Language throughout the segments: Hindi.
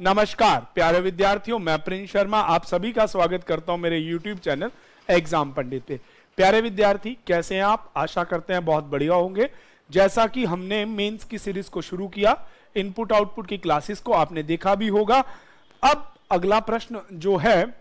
नमस्कार प्यारे विद्यार्थियों, मैं प्रिंस शर्मा आप सभी का स्वागत करता हूं मेरे YouTube चैनल एग्जाम पंडित पे। प्यारे विद्यार्थी, कैसे हैं आप? आशा करते हैं बहुत बढ़िया होंगे। जैसा कि हमने मेंस की सीरीज को शुरू किया, इनपुट आउटपुट की क्लासेस को आपने देखा भी होगा। अब अगला प्रश्न जो है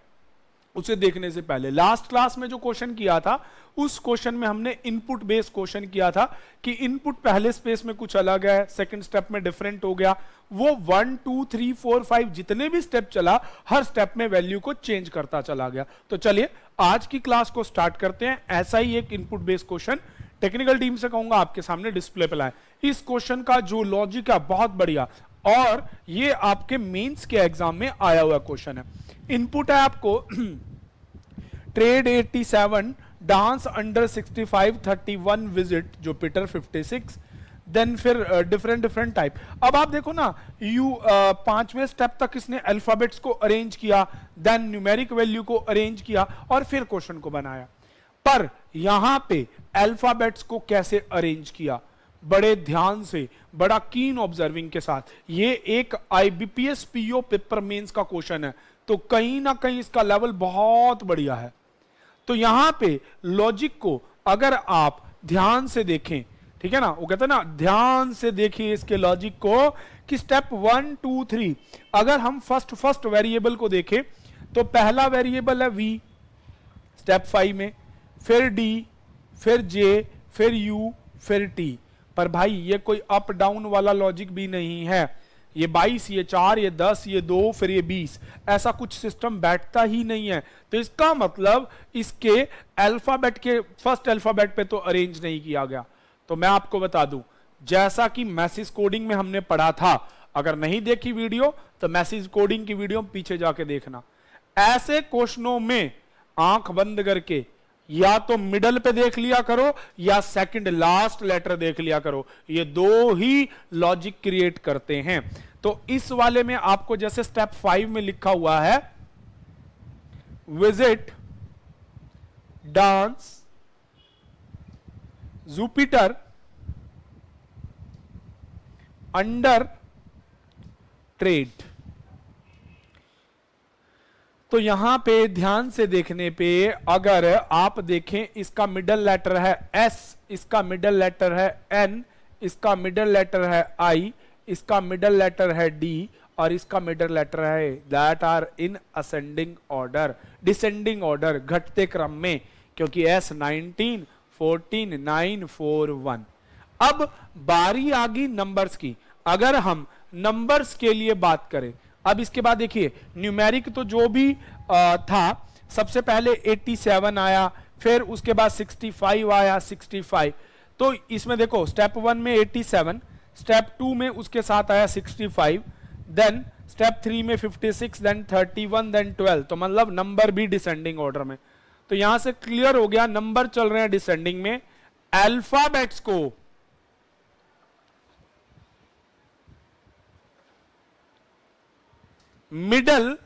उसे देखने से पहले लास्ट क्लास में जो क्वेश्चन किया था, उस क्वेश्चन में हमने इनपुट बेस्ड क्वेश्चन किया था कि इनपुट पहले स्पेस में कुछ अलग है, सेकंड स्टेप में डिफरेंट हो गया। वो 1 2 3 4 5 जितने भी स्टेप चला, हर स्टेप में वैल्यू को चेंज करता चला गया। तो चलिए आज की क्लास को स्टार्ट करते हैं। ऐसा ही एक input based question technical team से कहूंगा आपके सामने डिस्प्ले पे लाए। इस क्वेश्चन का जो लॉजिक है बहुत बढ़िया, और ये आपके मेंस के एग्जाम में आया हुआ क्वेश्चन है। इनपुट है आपको trade 87, dance under 65, 31 visit Jupiter 56, then फिर डिफरेंट टाइप। अब आप देखो ना, पांचवें स्टेप तक इसने अल्फाबेट्स को अरेंज किया, देन न्यूमेरिक वैल्यू को अरेंज किया और फिर क्वेश्चन को बनाया। पर यहां पे अल्फाबेट्स को कैसे अरेंज किया, बड़े ध्यान से, बड़ा कीन ऑब्जर्विंग के साथ। ये एक आईबीपीएस पीओ पेपर मेंस का क्वेश्चन है, तो कहीं ना कहीं इसका लेवल बहुत बढ़िया है। तो यहां पे लॉजिक को अगर आप ध्यान से देखें, ठीक है ना, वो कहते हैं ना ध्यान से देखिए इसके लॉजिक को कि स्टेप 1 2 3, अगर हम फर्स्ट वेरिएबल को देखें तो पहला वेरिएबल है v स्टेप 5 में, फिर d, फिर j, फिर u, फिर t। पर भाई ये कोई अप डाउन वाला लॉजिक भी नहीं है। ये 22, ये 4, ये 10, ये 2, फिर ये 20, ऐसा कुछ सिस्टम बैठता ही नहीं है। तो इसका मतलब इसके अल्फाबेट के फर्स्ट अल्फाबेट पे तो अरेंज नहीं किया गया। तो मैं आपको बता दूं, जैसा कि मैसेज कोडिंग में हमने पढ़ा था, अगर नहीं देखी वीडियो तो मैसेज कोडिंग की वीडियो पीछे जाके देखना। ऐसे क्वेश्चनों में आंख बंद करके या तो मिडल पे देख लिया करो या सेकंड लास्ट लेटर देख लिया करो, ये दो ही लॉजिक क्रिएट करते हैं। तो इस वाले में आपको जैसे स्टेप 5 में लिखा हुआ है visit, dance, Jupiter, under, trade. तो यहां पे ध्यान से देखने पे अगर आप देखें, इसका मिडल लेटर है S, इसका मिडल लेटर है N, इसका मिडल लेटर है I, इसका मिडल लेटर है D और इसका मिडल लेटर है, that are in ascending order, descending order, घटते क्रम में, क्योंकि S 19 14 9 4 1। अब बारी आ गई नंबर्स की। अगर हम नंबर्स के लिए बात करें, अब इसके बाद देखिए न्यूमेरिक तो जो भी था, सबसे पहले 87 आया, फिर उसके बाद 65 आया, 65। तो इसमें देखो स्टेप 1 में 87, स्टेप 2 में उसके साथ आया 65, देन स्टेप 3 में 56, देन 31, देन 12। तो मतलब नंबर भी डिसेंडिंग ऑर्डर में। तो यहां से क्लियर हो गया नंबर चल रहे हैं डिसेंडिंग में। अल्फाबेट्स को मिडल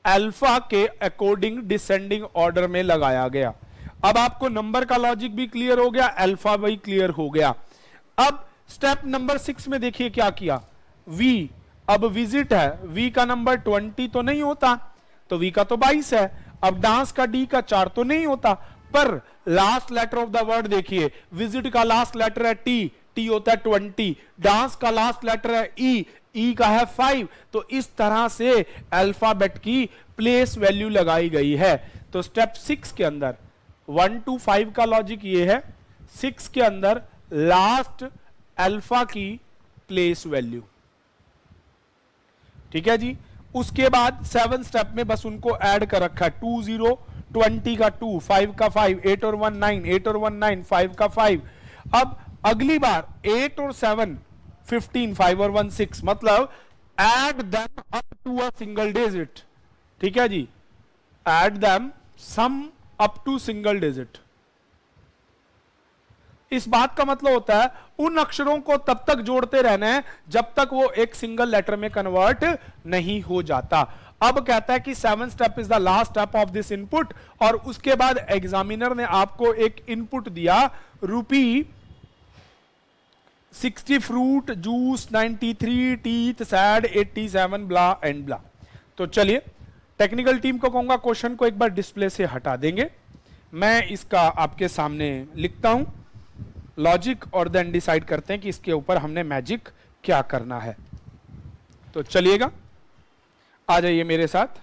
अल्फा के अकॉर्डिंग डिसेंडिंग ऑर्डर में लगाया गया। अब आपको नंबर का लॉजिक भी क्लियर हो गया, अल्फा भी क्लियर हो गया। अब स्टेप नंबर 6 में देखिए क्या किया, V, अब विजिट है, V का नंबर 20 तो नहीं होता, तो V का तो 22 है। अब डांस का D का 4 तो नहीं होता, पर last letter of the word देखिए, विजिट का लास्ट लेटर है T, T होता है 20, डांस का लास्ट लेटर है E, E का है 5। तो इस तरह से अल्फाबेट की प्लेस वैल्यू लगाई गई है। तो स्टेप 6 के अंदर 1 to 5 का लॉजिक ये है, 6 के अंदर लास्ट अल्फा की प्लेस वैल्यू, ठीक है जी। उसके बाद 7 स्टेप में बस उनको ऐड कर रखा है, 2 0, 20 का 2, 5 का 5, 8 और 1 9, 8 और 1 9, 5 का 5। अब अगली बार 8 और 7 15, 5 और 1 6, मतलब add them up to a single digit, ठीक है जी, add them sum up to single digit। इस बात का मतलब होता है उन अक्षरों को तब तक जोड़ते रहना है जब तक वो एक सिंगल लेटर में कन्वर्ट नहीं हो जाता। अब कहता है कि 7 step is the last step of this input, और उसके बाद एग्जामिनर ने आपको एक इनपुट दिया, 60 fruit, juice, 93 teeth, sad, 87 blah and blah. तो चलिए टेक्निकल टीम को कहूंगा क्वेश्चन को एक बार डिस्प्ले से हटा देंगे, मैं इसका आपके सामने लिखता हूं लॉजिक और देन डिसाइड करते हैं कि इसके ऊपर हमने मैजिक क्या करना है। तो चलिएगा, आ जाइए मेरे साथ।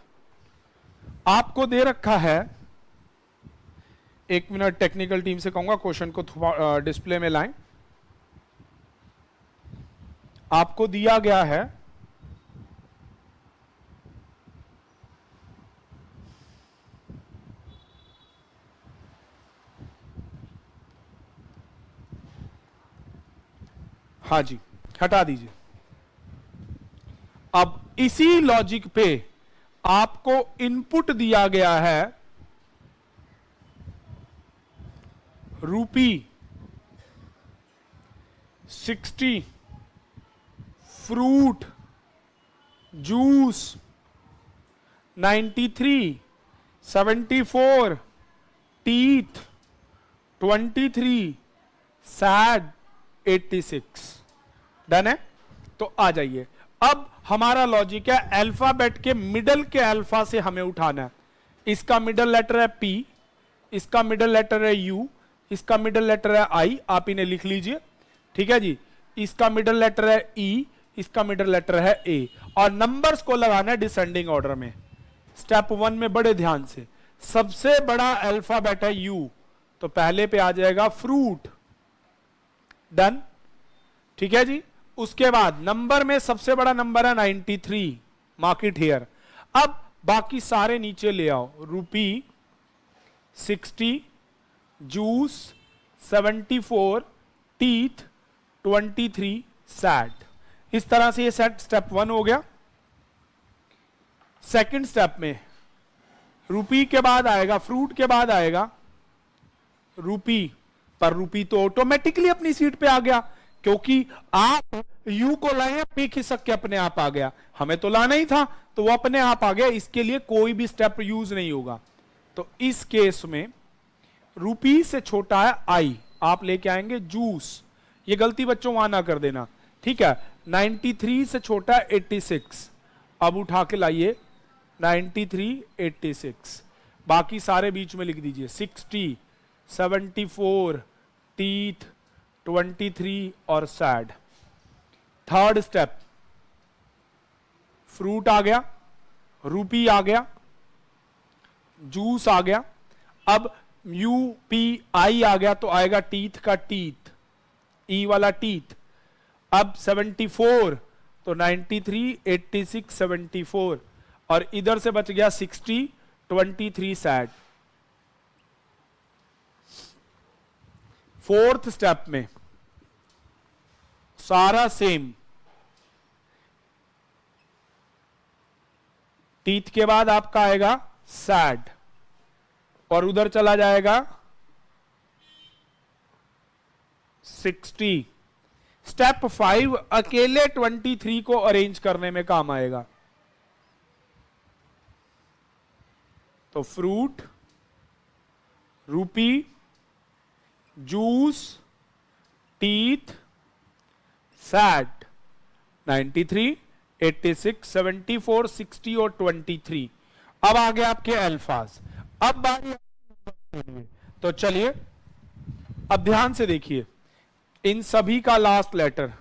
आपको दे रखा है, एक मिनट टेक्निकल टीम से कहूंगा क्वेश्चन को डिस्प्ले में लाएं। आपको दिया गया है हाँ जी, हटा दीजिए। अब इसी लॉजिक पे आपको इनपुट दिया गया है रूपी 60, fruit, juice 93, 74, teeth 23, sad 86। Done है? तो आ जाइए, अब हमारा लॉजिक है अल्फाबेट के मिडल के अल्फा से हमें उठाना है। इसका मिडल लेटर है P, इसका मिडल लेटर है U, इसका मिडल लेटर है I, आप इन्हें लिख लीजिए, ठीक है जी। इसका मिडल लेटर है E, इसका मिडल लेटर है A, और नंबर्स को लगाना है डिसेंडिंग ऑर्डर में। स्टेप 1 में बड़े ध्यान से, सबसे बड़ा अल्फाबेट है U, तो पहले पे आ जाएगा फ्रूट। डन, ठीक है जी। उसके बाद नंबर में सबसे बड़ा नंबर है 93, मार्क इट हियर। अब बाकी सारे नीचे ले आओ, रूपी 60, जूस 74, टीथ 23, सैड। इस तरह से ये सेट स्टेप 1 हो गया। सेकंड स्टेप में रूपी के बाद आएगा, फ्रूट के बाद आएगा रूपी, पर रूपी तो ऑटोमेटिकली अपनी सीट पे आ गया, क्योंकि आप यू को लाए, पी खिसक के अपने आप आ गया। हमें तो लाना ही था, तो वो अपने आप आ गया, इसके लिए कोई भी स्टेप यूज नहीं होगा। तो इस केस में रूपी से छोटा है आई, आप लेके आएंगे जूस। ये गलती बच्चों वहां ना कर देना, ठीक है। 93 से छोटा है 86, अब उठा के लाइए 93, 86, बाकी सारे बीच में लिख दीजिए 60, 74, टीथ 23 और सैड। थर्ड स्टेप, फ्रूट आ गया, रूपी आ गया, जूस आ गया, अब UPI आ गया, तो आएगा टीथ का टीथ, ई वाला टीथ। अब 74, तो 93, 86, 74, और इधर से बच गया 60, 23 सैड। फोर्थ स्टेप में सारा सेम, टीथ के बाद आपका आएगा सैड, और उधर चला जाएगा 60। स्टेप 5 अकेले 23 को अरेंज करने में काम आएगा। तो फ्रूट, रूपी, जूस, टीथ, सैड 93, 86, 74, 60 और 23। अब आ गए आपके अल्फाज। अब बारी, तो चलिए अब ध्यान से देखिए, इन सभी का last letter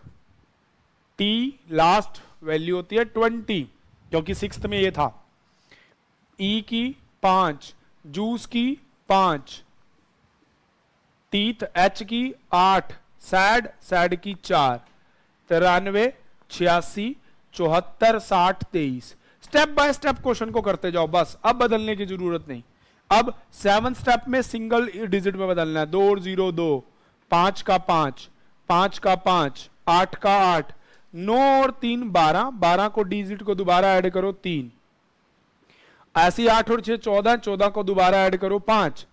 T, last value होती है 20, क्योंकि 6th में ये था। E की 5, जूस की 5, टीथ H की 8, सैड की 4, 93, 86, 74, 60, 23। स्टेप बाय स्टेप क्वेश्चन को करते जाओ, बस अब बदलने की जरूरत नहीं। अब 7th स्टेप में सिंगल डिजिट में बदलना है, 2 और 0 2, 5 का 5, 5 का 5, 8 का 8, 9 और 3 12, 12 को डिजिट को दोबारा ऐड करो 3, ऐसी 8 और 6 14, 14 को दोबारा ऐड करो 5,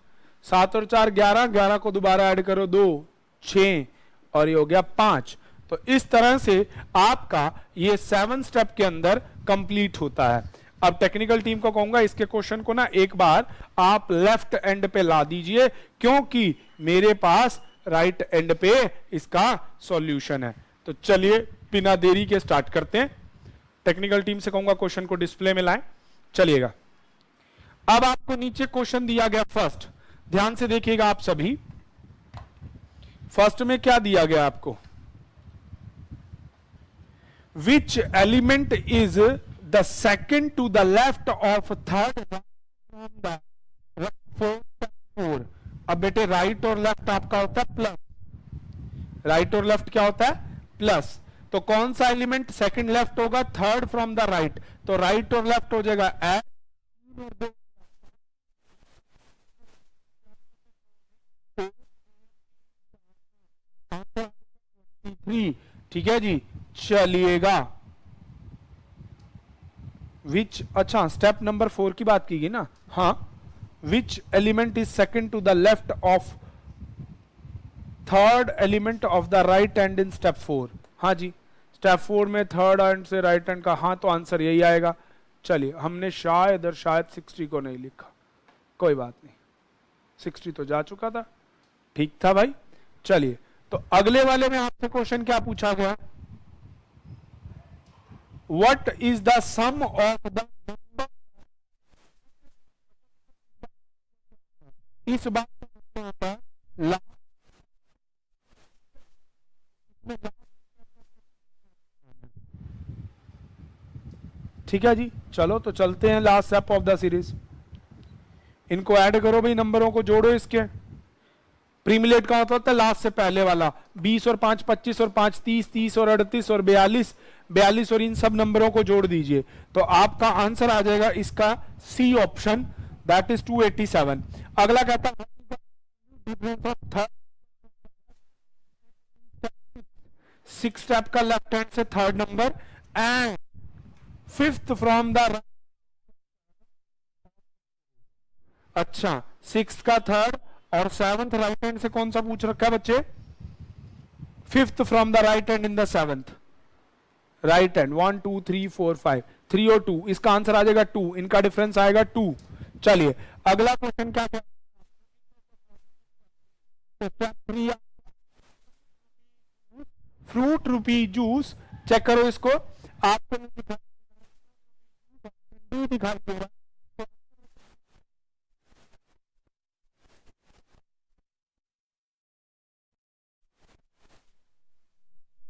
7 और 4 11, 11 को दोबारा ऐड करो 2, 6, और ये हो गया 5। तो इस तरह से आपका ये 7 स्टेप के अंदर कंप्लीट होता है। अब टेक्निकल टीम को कहूंगा इसके क्वेश्चन को ना एक बार आप लेफ्ट एंड पे ला दीजिए, क्योंकि मेरे पास राइट एंड पे इसका सॉल्यूशन है। तो चलिए बिना देरी के स्टार्ट करते हैं। टेक्निकल टीम से कहूंगा क्वेश्चन को डिस्प्ले में लाएं। चलिएगा, अब आपको नीचे क्वेश्चन दिया गया फर्स्ट, ध्यान से देखिएगा आप सभी। फर्स्ट में क्या दिया गया आपको, which element is the second to the left of third from the four. अब बेटे राइट और लेफ्ट आपका होता है प्लस, राइट और लेफ्ट क्या होता है प्लस, तो कौन सा एलिमेंट सेकंड लेफ्ट होगा, थर्ड फ्रॉम द राइट, तो राइट और लेफ्ट हो जाएगा एच, ठीक है जी। चलिएगा विच, अच्छा स्टेप नंबर 4 की बात की गई ना, हाँ, which element is second to the left of third element of the right hand in step 4। हाँ जी, स्टेप 4 में थर्ड हैंड से राइट हैंड का, हाँ तो आंसर यही आएगा। चलिए, हमने शायद 60 को नहीं लिखा, कोई बात नहीं, 60 तो जा चुका था, ठीक था भाई। चलिए, तो अगले वाले में आपसे क्वेश्चन क्या पूछा गया, what is the sum of the number, इस बात पर ठीक है जी। चलो तो चलते हैं last step of the series, इनको ऐड करो भाई, नंबरों को जोड़ो। इसके प्रीमिलेट का मतलब होता है लास्ट से पहले वाला, 20 और 5 25 और 5 30, 30 और 38 और 42 42 और इन सब नंबरों को जोड़ दीजिए, तो आपका आंसर आ जाएगा इसका सी ऑप्शन, दैट इज 287। अगला कहता है सिक्स स्टेप का लेफ्ट हैंड से third number and fifth from the, अच्छा सिक्स का थर्ड और सेवंथ राइट हैंड से कौन सा पूछ रखा है बच्चे, fifth from the right hand in the seventh right hand, 1 2 3 4 5, 3 और 2, इसका आंसर आ जाएगा 2, इनका डिफरेंस आएगा 2। चलिए अगला क्वेश्चन क्या है, फ्रूट रूपी जूस, चेक करो इसको, आपको दिखाई दे रहा है।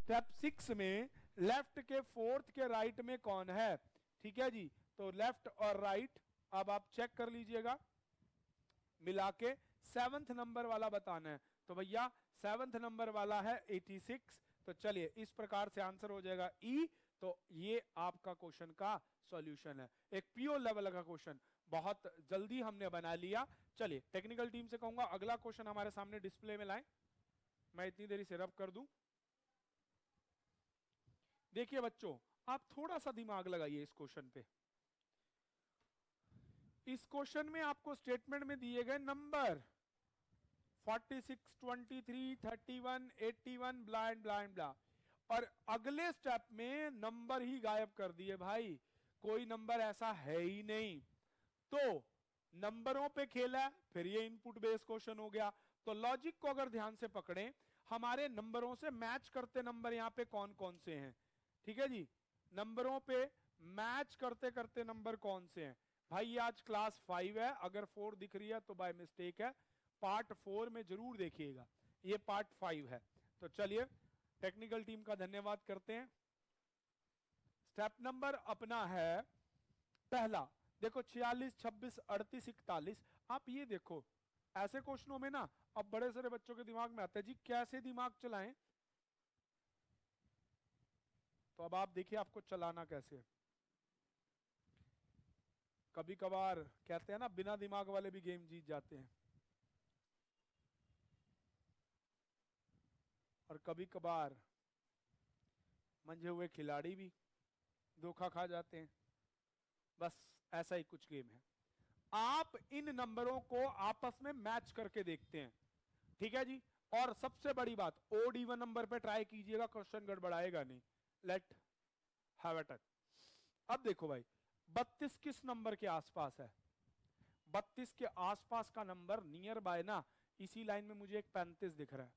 स्टेप 6 में लेफ्ट के फोर्थ के राइट में कौन है, ठीक है जी, तो लेफ्ट और राइट अब आप चेक कर लीजिएगा, मिला के सेवंथ नंबर वाला बताना है, तो भैया सेवंथ नंबर वाला है 86। तो चलिए इस प्रकार से आंसर हो जाएगा ई, तो ये आपका क्वेश्चन का सॉल्यूशन है, एक पीओ लेवल का क्वेश्चन, बहुत जल्दी हमने बना लिया। चलिए टेक्निकल टीम से कहूंगा अगला क्वेश्चन हमारे सामने डिस्प्ले में लाएं, मैं इतनी देरी से रब कर दूं। देखिए बच्चों, आप थोड़ा सा दिमाग लगाइए इस क्वेश्चन पे। इस क्वेश्चन में आपको स्टेटमेंट में दिए गए नंबर 46 23 31 81 ब्लाइंड ब्लाइंड ब्ला, और अगले स्टेप में नंबर ही गायब कर दिए भाई, कोई नंबर ऐसा है ही नहीं, तो नंबरों पे खेला, फिर ये इनपुट बेस्ड क्वेश्चन हो गया। तो लॉजिक को अगर ध्यान से पकड़ें, हमारे नंबरों से मैच करते नंबर यहां पे कौन कौन से हैं, ठीक है जी, नंबरों पे मैच करते करते नंबर कौन से हैं भाई, ये आज क्लास 5 है, अगर 4 दिख रही है तो बाय मिस्टेक है, पार्ट 4 में जरूर देखिएगा, ये पार्ट 5 है। तो चलिए टेक्निकल टीम का धन्यवाद करते हैं। स्टेप नंबर अपना है पहला, देखो 46 26 38 41, आप ये देखो ऐसे क्वेश्चनों में ना अब बड़े सारे बच्चों के दिमाग में आता है जी कैसे दिमाग चलाएं, तो अब आप देखिए आपको चलाना कैसे है। कभी कभार कहते हैं ना बिना दिमाग वाले भी गेम जीत जाते हैं, और कभी कभार मंझे हुए खिलाड़ी भी धोखा खा जाते हैं, बस ऐसा ही कुछ गेम है। आप इन नंबरों को आपस में मैच करके देखते हैं, ठीक है जी, और सबसे बड़ी बात ओड इवन नंबर पे ट्राई कीजिएगा, क्वेश्चन गड़बड़ाएगा नहीं। Let have a touch. अब देखो भाई 32 किस नंबर के आसपास है, 32 के आसपास का नंबर नियर बाय ना, इसी लाइन में मुझे एक 35 दिख रहा है,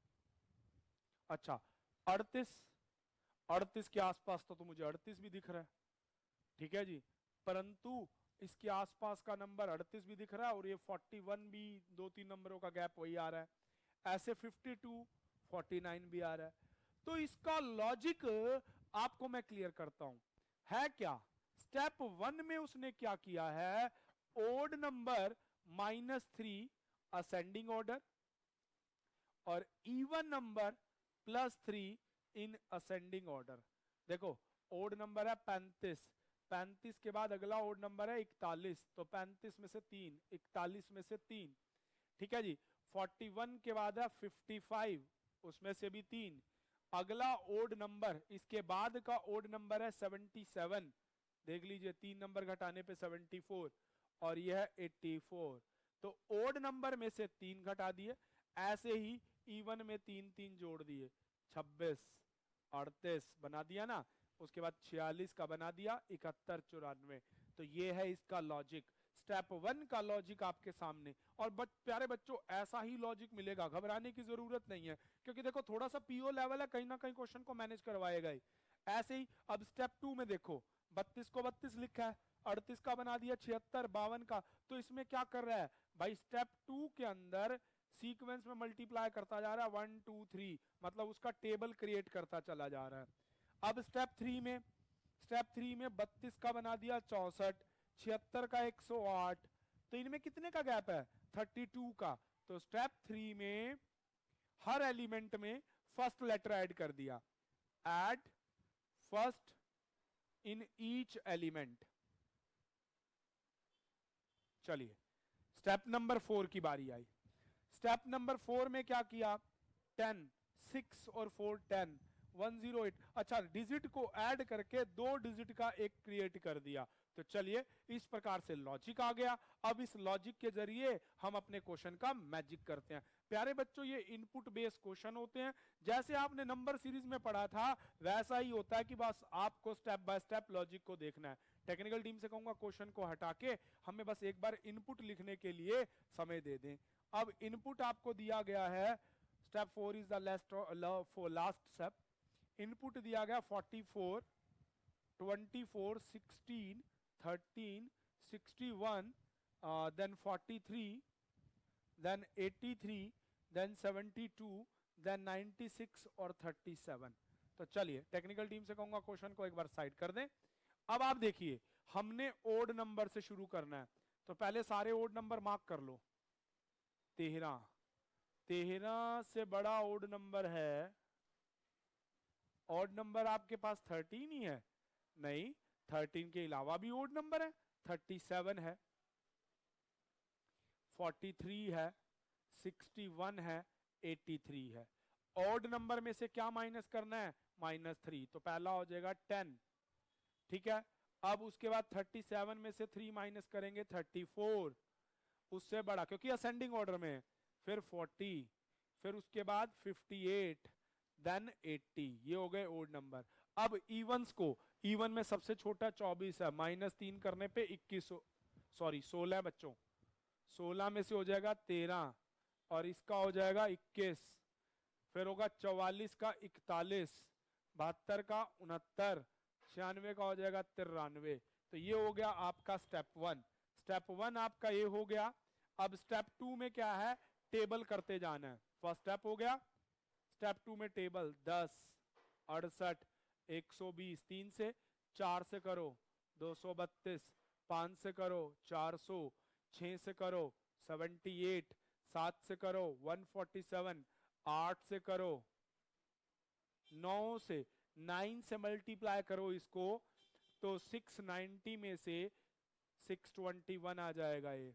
अच्छा 38 के आसपास तो मुझे 38 भी दिख रहा है, ठीक है जी, परंतु इसके आसपास का नंबर 38 भी दिख रहा है और ये 41 भी, 2-3 नंबरों का गैप वही आ रहा है, ऐसे 52 49 भी आ रहा है। तो इसका लॉजिक आपको मैं क्लियर करता हूं, है क्या? स्टेप 1 में उसने क्या किया है, ओड नंबर -3 असेंडिंग ऑर्डर और इवन नंबर +3 इन असेंडिंग ऑर्डर। देखो ओड नंबर है 35 के बाद अगला ओड नंबर है 41, तो 35 में से 3, 41 में से 3, ठीक है जी। 41 के बाद है 55, उसमें से भी 3, अगला ओड नंबर, इसके बाद का ओड नंबर है 77, देख लीजिए 3 नंबर घटाने पे 74 और यह है 84, तो ओड नंबर में से 3 घटा दिए, ऐसे ही इवन में 3 जोड़ दिए, 26 38 बना दिया ना, उसके बाद 46 का बना दिया, 71 94। तो ये है इसका लॉजिक, स्टेप 1 का लॉजिक आपके सामने। और प्यारे बच्चों ऐसा ही लॉजिक मिलेगा, घबराने की जरूरत नहीं है, क्योंकि देखो थोड़ा सा पीओ लेवल है, कहीं ना कहीं क्वेश्चन को मैनेज करवाएगा ही। ऐसे ही अब स्टेप 2 में देखो 32 को 32 लिखा है, 38 का बना दिया 76, 52 का, तो इसमें क्या कर रहा है भाई, स्टेप 2 के अंदर सीक्वेंस में मल्टीप्लाई करता जा रहा है 1 2 3, मतलब उसका टेबल क्रिएट करता चला जा रहा है। अब स्टेप 3 में 32 का बना दिया 64, 76 का 108, तो इनमें कितने का गैप है 32 का, तो स्टेप 3 में हर एलिमेंट में फर्स्ट लेटर ऐड कर दिया, add first in each element. चलिए स्टेप नंबर 4 की बारी आई। स्टेप नंबर 4 में क्या किया, 10 6 और 4 10 108, अच्छा डिजिट को ऐड करके 2 डिजिट का एक क्रिएट कर दिया। तो चलिए इस प्रकार से लॉजिक आ गया। अब इस लॉजिक के जरिए हम अपने क्वेश्चन का मैजिक करते हैं। प्यारे बच्चों ये इनपुट बेस्ड क्वेश्चन होते हैं, जैसे आपने नंबर सीरीज में पढ़ा था वैसा ही होता है कि बस आपको स्टेप बाय स्टेप लॉजिक को देखना है। टेक्निकल टीम से कहूंगा क्वेश्चन को हटा के हमें बस एक बार इनपुट लिखने के लिए समय दे दें। अब इनपुट आपको दिया गया है, step 4 is the last step. Input दिया गया 44 24 16 13 61 then 43 then 83 then 72 then 96 और 37। तो चलिए टेक्निकल टीम से कहूंगा क्वेश्चन को एक बार साइड कर दें। अब आप देखिए हमने ओड नंबर से शुरू करना है, तो पहले सारे ओड नंबर मार्क कर लो। 13 से बड़ा ओड नंबर है, ऑड नंबर आपके पास 13 ही है, नहीं 13 के अलावा भी ओड नंबर है, 37 है, 43 है, 61 है, 83 है। ऑड नंबर में से क्या माइनस करना है, -3, तो पहला हो जाएगा 10, ठीक है। अब उसके बाद 37 में से 3 माइनस करेंगे 34, उससे बड़ा क्योंकि असेंडिंग ऑर्डर में, फिर 40, फिर उसके बाद 58 देन 80, ये हो गए ओड नंबर। अब इवन्स को, इवन में सबसे छोटा 24 है, -3 करने पे 16 बच्चों, 16 में से हो जाएगा 13 और इसका हो जाएगा 21, फिर होगा 44 का 41, 72 का 69, 96 का हो जाएगा 93। तो ये हो गया आपका स्टेप 1। स्टेप 1 आपका ये हो गया। अब स्टेप 2 में क्या है, टेबल करते जाना है। फर्स्ट स्टेप हो गया, स्टेप 2 में टेबल 10 68 120, 3 से 4 से करो 232, 5 से करो 400, 6 से करो 78, 7 से करो 147, 8 से करो 9 से 9 से मल्टीप्लाई करो इसको, तो 690 में से 621 आ जाएगा ये,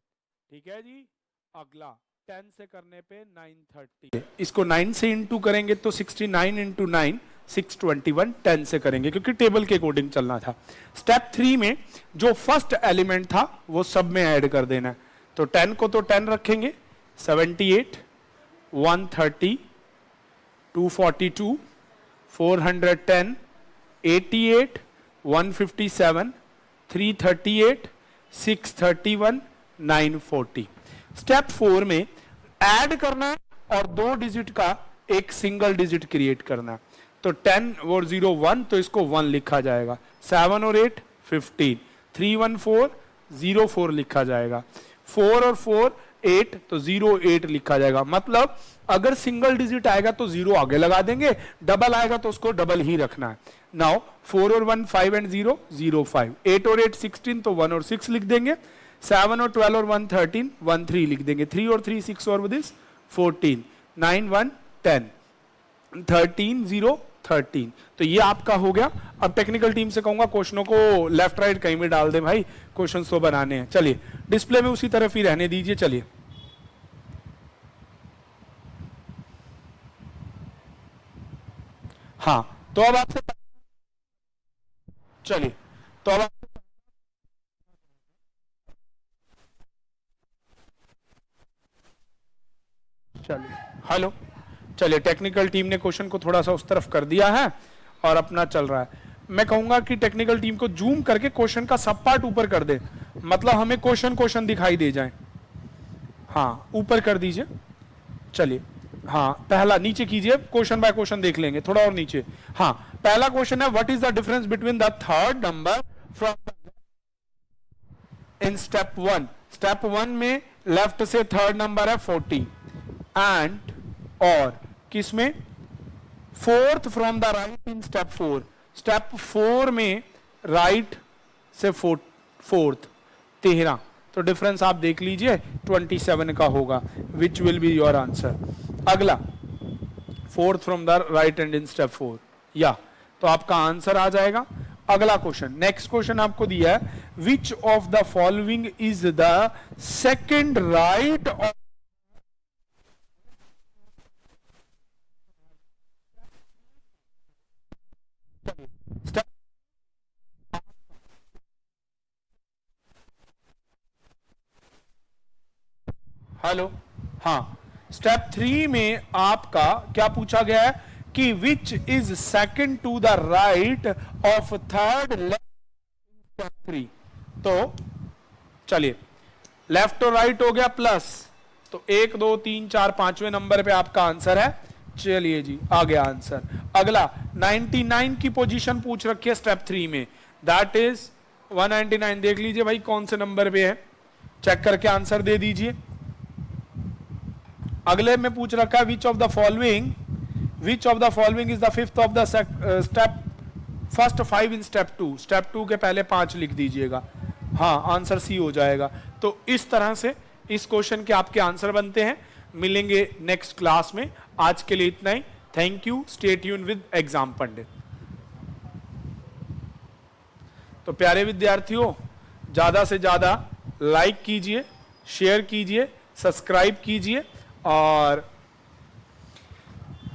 ठीक है जी। अगला 10 से करने पे 930, इसको 9 से इंटू करेंगे तो 69 इंटू 9 621, 10 से करेंगे क्योंकि टेबल के अकॉर्डिंग चलना था। स्टेप 3 में जो फर्स्ट एलिमेंट था वो सब में ऐड कर देना है, तो 10 को तो 10 रखेंगे, 78 130 242 410 88 157 338 631 940। स्टेप 4 में ऐड करना है और 2 डिजिट का एक सिंगल डिजिट क्रिएट करना है। तो 10 और 0 1, तो इसको 1 लिखा जाएगा। 7 और 8 15, 3 1 4 0 4 लिखा जाएगा। 4 और 4 8, तो 0 8 लिखा जाएगा। मतलब अगर सिंगल डिजिट आएगा तो 0 आगे लगा देंगे, डबल आएगा तो उसको डबल ही रखना है। नाउ 4 और 1 5 एंड 0 0 5, 8 और 8 16, तो 1 और 6 लिख देंगे। 7 और 12 और 1 13, 1 3 लिख देंगे। 3 और 3 6 और दिस 14, 9 1 10, 13 0 13। तो ये आपका हो गया। अब टेक्निकल टीम से कहूंगा क्वेश्चनों को लेफ्ट राइट कहीं भी डाल दे भाई, क्वेश्चन तो बनाने हैं। चलिए डिस्प्ले में उसी तरफ ही रहने दीजिए। चलिए हाँ, तो अब आपसे चलिए तो अब चलिए हेलो, चलिए टेक्निकल टीम ने क्वेश्चन को थोड़ा सा उस तरफ कर दिया है और अपना चल रहा है। मैं कहूंगा कि टेक्निकल टीम को जूम करके क्वेश्चन का सब पार्ट ऊपर कर दे, मतलब हमें क्वेश्चन दिखाई दे जाए। हाँ ऊपर कर दीजिए। चलिए हाँ, पहला नीचे कीजिए, क्वेश्चन बाय क्वेश्चन देख लेंगे, थोड़ा और नीचे। हाँ पहला क्वेश्चन है, what is the difference between the third number from in step 1। Step 1 में लेफ्ट से थर्ड नंबर है 40 एंड और किसमें fourth from the right in step 4। Step 4 में राइट से फोर्थ 13, तो डिफरेंस आप देख लीजिए 27 का होगा, which will be your answer. अगला fourth from the right end in step 4 या, तो आपका आंसर आ जाएगा। अगला क्वेश्चन, नेक्स्ट क्वेश्चन आपको दिया है, which of the following is the second right of hello. हाँ स्टेप 3 में आपका क्या पूछा गया है कि which is second to the right of third left step 3। तो चलिए लेफ्ट और राइट हो गया प्लस, तो 1 2 3 4 5वें नंबर पे आपका आंसर है। चलिए जी आ गया आंसर। अगला 99 की पोजीशन पूछ रखी है स्टेप 3 में, दैट इज 199। देख लीजिए भाई कौन से नंबर पे है, चेक करके आंसर दे दीजिए। अगले में पूछ रखा है which of the following is the fifth of the step first 5 in step 2। Step 2 के पहले 5 लिख दीजिएगा। हाँ आंसर सी हो जाएगा। तो इस तरह से इस क्वेश्चन के आपके आंसर बनते हैं। मिलेंगे नेक्स्ट क्लास में, आज के लिए इतना ही। Thank you, stay tuned with exam Pandit. तो प्यारे विद्यार्थियों, ज्यादा से ज्यादा लाइक कीजिए, शेयर कीजिए, सब्सक्राइब कीजिए और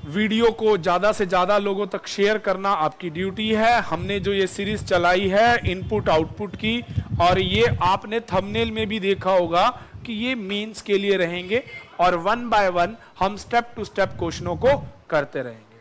वीडियो को ज्यादा से ज्यादा लोगों तक शेयर करना आपकी ड्यूटी है। हमने जो ये सीरीज चलाई है इनपुट आउटपुट की, और ये आपने थंबनेल में भी देखा होगा कि ये मेंस के लिए रहेंगे और 1 बाय 1 हम स्टेप टू स्टेप क्वेश्चनों को करते रहेंगे।